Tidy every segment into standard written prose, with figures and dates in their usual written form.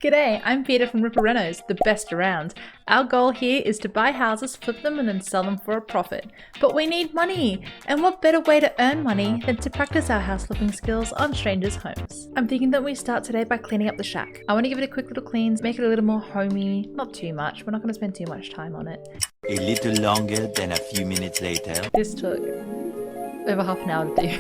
G'day, I'm Peter from Ripper Renos, the best around. Our goal here is to buy houses, flip them and then sell them for a profit. But we need money! And what better way to earn money than to practice our house flipping skills on strangers' homes? I'm thinking that we start today by cleaning up the shack. I want to give it a quick little clean, make it a little more homey. Not too much, we're not going to spend too much time on it. A little longer than a few minutes later. This took over half an hour to do.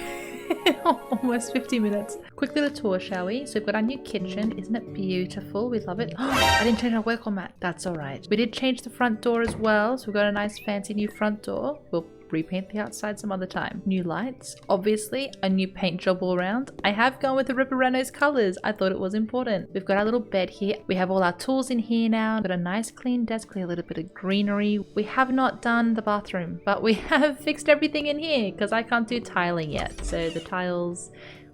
Almost 50 minutes. Quick little tour, shall we? So we've got our new kitchen. Isn't it beautiful? We love it. I didn't change our welcome mat. That's all right. We did change the front door as well. So we've got a nice fancy new front door. We'll repaint the outside some other time. New lights, obviously, a new paint job all around. I have gone with the Ripper Renos colors. I thought it was important. We've got our little bed here. We have all our tools in here now. We've got a nice clean desk, a little bit of greenery. We have not done the bathroom, but we have fixed everything in here because I can't do tiling yet. So the tiles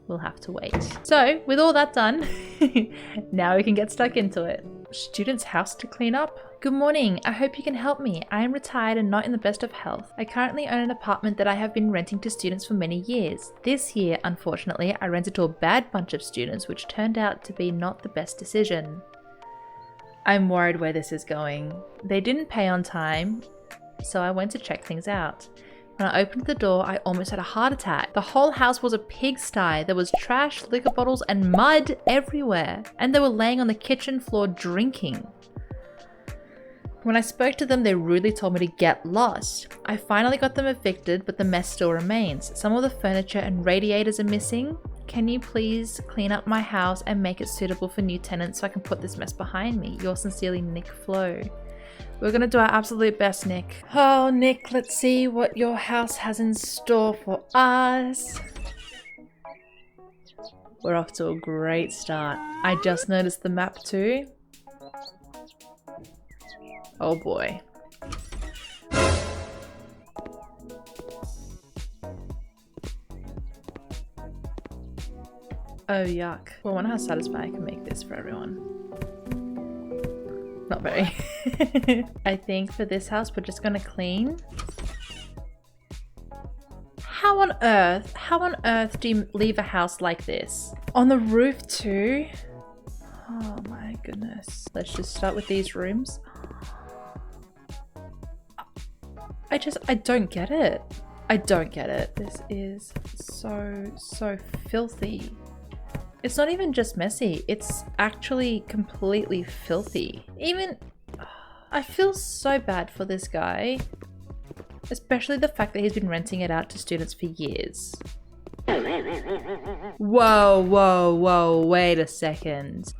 will have to wait. So with all that done, now we can get stuck into it. Student's house to clean up. Good morning, I hope you can help me. I am retired and not in the best of health. I currently own an apartment that I have been renting to students for many years. This year, unfortunately, I rented to a bad bunch of students, which turned out to be not the best decision. I'm worried where this is going. They didn't pay on time, so I went to check things out. When I opened the door, I almost had a heart attack. The whole house was a pigsty. There was trash, liquor bottles, and mud everywhere. And they were laying on the kitchen floor drinking. When I spoke to them, they rudely told me to get lost. I finally got them evicted, but the mess still remains. Some of the furniture and radiators are missing. Can you please clean up my house and make it suitable for new tenants so I can put this mess behind me? Yours sincerely, Nick Flo. We're gonna do our absolute best, Nick. Oh, Nick, let's see what your house has in store for us. We're off to a great start. I just noticed the map too. Oh boy. Oh yuck. Well, I wonder how satisfying I can make this for everyone. Not very. I think for this house we're just gonna clean. How on earth do you leave a house like this? On the roof too? Oh my goodness. Let's just start with these rooms. I don't get it. I don't get it. This is so filthy. It's not even just messy, it's actually completely filthy. I feel so bad for this guy, especially the fact that he's been renting it out to students for years. Whoa, wait a second.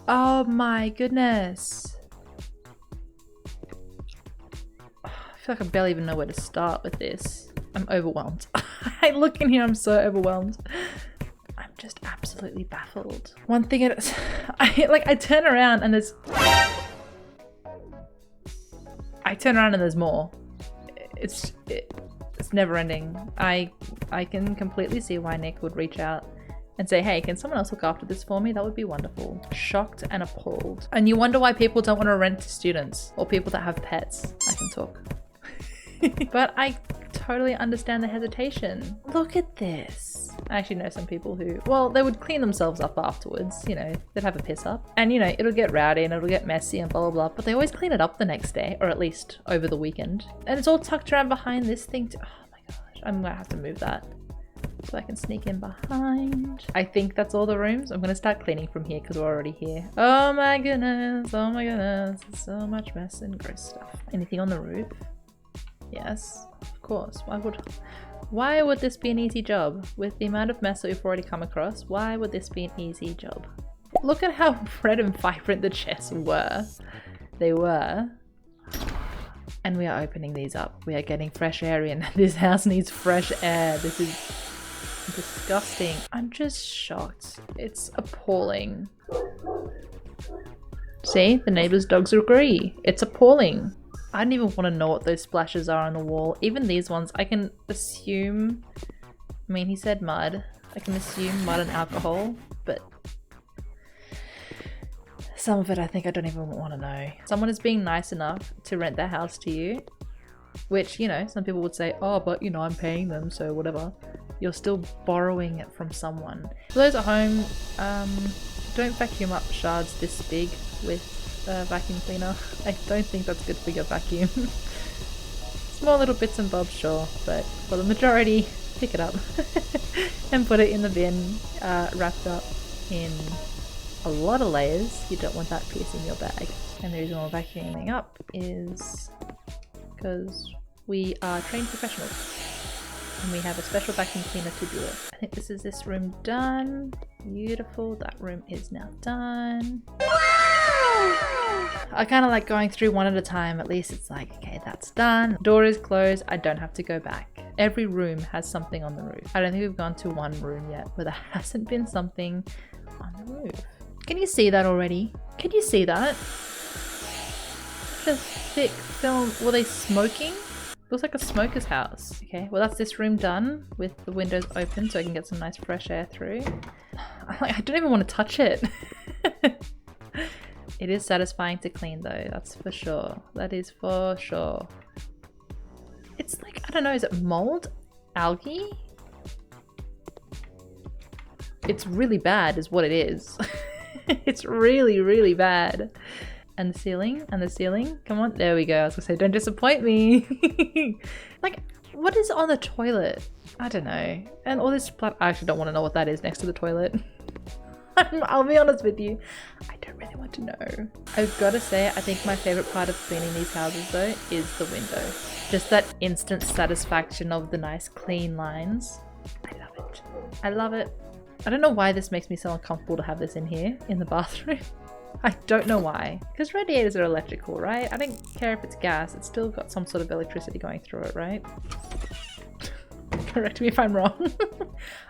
Oh my goodness. I feel like I barely even know where to start with this. I'm overwhelmed. I look in here, I'm so overwhelmed. I'm just absolutely baffled. One thing I turn around and there's more. It's never ending. I can completely see why Nick would reach out and say, hey, can someone else look after this for me? That would be wonderful. Shocked and appalled. And you wonder why people don't want to rent to students or people that have pets. I can talk. But I totally understand the hesitation. Look at this. I actually know some people who, well, they would clean themselves up afterwards, you know, they'd have a piss up. And you know, it'll get rowdy and it'll get messy and blah, blah, blah. But they always clean it up the next day, or at least over the weekend. And it's all tucked around behind this thing too. Oh my gosh, I'm gonna have to move that so I can sneak in behind. I think that's all the rooms. I'm gonna start cleaning from here because we're already here. Oh my goodness, there's so much mess and gross stuff. Anything on the roof? Yes, of course. Why would this be an easy job? With the amount of mess that we've already come across, why would this be an easy job? Look at how red and vibrant the chests were. They were. And we are opening these up. We are getting fresh air in. This house needs fresh air. This is disgusting. I'm just shocked. It's appalling. See, the neighbors' dogs agree. It's appalling. I don't even want to know what those splashes are on the wall. Even these ones, I can assume, I mean, he said mud. I can assume mud and alcohol, but some of it I think I don't even want to know. Someone is being nice enough to rent their house to you, which, you know, some people would say, oh, but you know, I'm paying them, so whatever. You're still borrowing it from someone. For those at home, don't vacuum up shards this big with a vacuum cleaner. I don't think that's good for your vacuum. Small little bits and bobs, sure, but for the majority, pick it up and put it in the bin, wrapped up in a lot of layers. You don't want that piercing your bag. And the reason we're vacuuming up is because we are trained professionals and we have a special vacuum cleaner to do it. I think this room done. Beautiful. That room is now done. I kind of like going through one at a time. At least it's like, okay, that's done. Door is closed. I don't have to go back. Every room has something on the roof. I don't think we've gone to one room yet where there hasn't been something on the roof. Can you see that already? Can you see that? Such a thick film. Were they smoking? Looks like a smoker's house. Okay, well that's this room done with the windows open so I can get some nice fresh air through. I don't even want to touch it. It is satisfying to clean though, that's for sure. That is for sure. It's like, I don't know, is it mold? Algae? It's really bad is what it is. It's really, really bad. And the ceiling, come on, there we go. I was gonna say, don't disappoint me. Like, what is on the toilet? I don't know. And all this blood, I actually don't want to know what that is next to the toilet. I'll be honest with you, I don't really want to know. I've got to say, I think my favorite part of cleaning these houses though is the window. Just that instant satisfaction of the nice clean lines. I love it. I love it. I don't know why this makes me so uncomfortable to have this in here, in the bathroom. I don't know why. Because radiators are electrical, right? I don't care if it's gas, it's still got some sort of electricity going through it, right? Correct me if I'm wrong.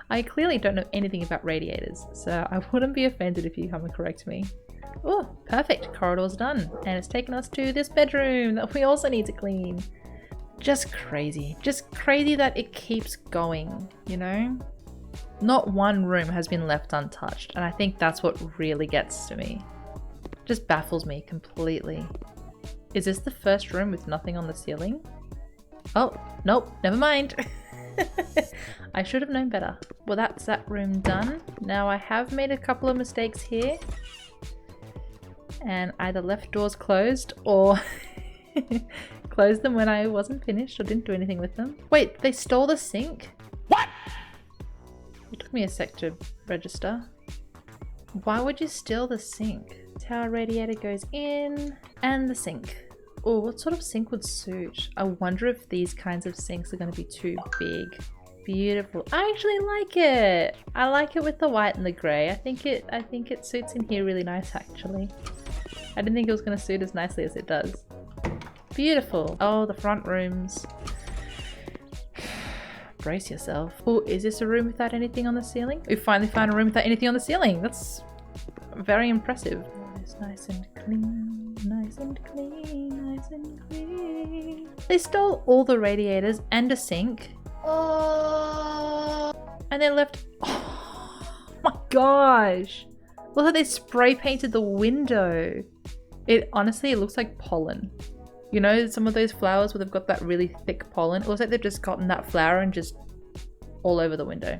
I clearly don't know anything about radiators, so I wouldn't be offended if you come and correct me. Oh, perfect. Corridor's done. And it's taken us to this bedroom that we also need to clean. Just crazy. Just crazy that it keeps going, you know? Not one room has been left untouched, and I think that's what really gets to me. Just baffles me completely. Is this the first room with nothing on the ceiling? Oh, nope, never mind. I should have known better. Well, that's that room done. Now I have made a couple of mistakes here and either left doors closed or closed them when I wasn't finished or didn't do anything with them. Wait, they stole the sink? What? It took me a sec to register. Why would you steal the sink? Tower radiator goes in and the sink. Oh, what sort of sink would suit? I wonder if these kinds of sinks are going to be too big. Beautiful. I actually like it. I like it with the white and the grey. I think it suits in here really nice actually. I didn't think it was going to suit as nicely as it does. Beautiful. Oh, the front rooms. Brace yourself. Oh, is this a room without anything on the ceiling? We finally found a room without anything on the ceiling. That's very impressive. It's nice and clean, nice and clean, nice and clean. They stole all the radiators and a sink. Oh. And they left. Oh my gosh. Look how they spray painted the window. It honestly, it looks like pollen. You know, some of those flowers where they've got that really thick pollen. It looks like they've just gotten that flower and just all over the window.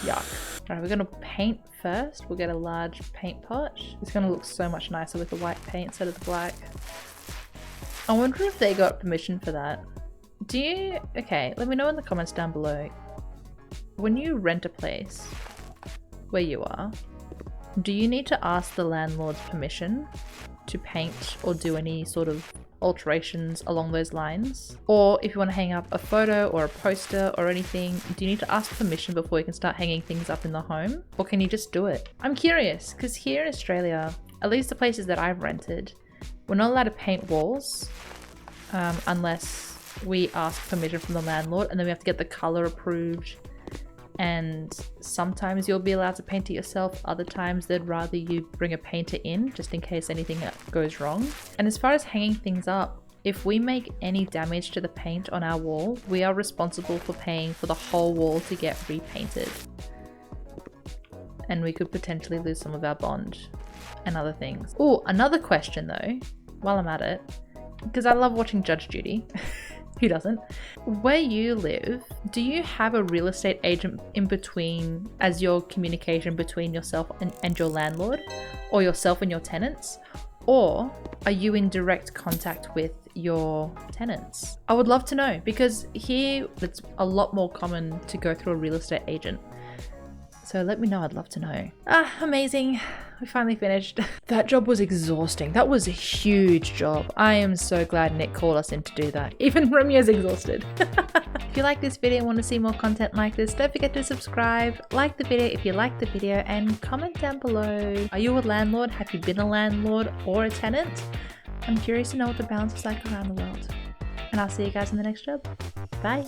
Yuck. Alright, we're gonna paint first. We'll get a large paint pot. It's gonna look so much nicer with the white paint instead of the black. I wonder if they got permission for that. Do you? Okay, let me know in the comments down below. When you rent a place where you are, do you need to ask the landlord's permission to paint or do any sort of alterations along those lines? Or if you want to hang up a photo or a poster or anything, do you need to ask permission before you can start hanging things up in the home? Or can you just do it? I'm curious because here in Australia, at least the places that I've rented, we're not allowed to paint walls unless we ask permission from the landlord, and then we have to get the color approved. And sometimes you'll be allowed to paint it yourself, other times they'd rather you bring a painter in just in case anything goes wrong. And as far as hanging things up, if we make any damage to the paint on our wall, we are responsible for paying for the whole wall to get repainted. And we could potentially lose some of our bond and other things. Oh, another question though, while I'm at it, because I love watching Judge Judy. Who doesn't? Where you live, do you have a real estate agent in between as your communication between yourself and your landlord, or yourself and your tenants? Or are you in direct contact with your tenants? I would love to know, because here it's a lot more common to go through a real estate agent. So let me know, I'd love to know. Amazing. We finally finished. That job was exhausting. That was a huge job. I am so glad Nick called us in to do that. Even Romeo exhausted. If you like this video and want to see more content like this, don't forget to subscribe, like the video if you like the video, and comment down below. Are you a landlord? Have you been a landlord or a tenant? I'm curious to know what the balance is like around the world. And I'll see you guys in the next job. Bye.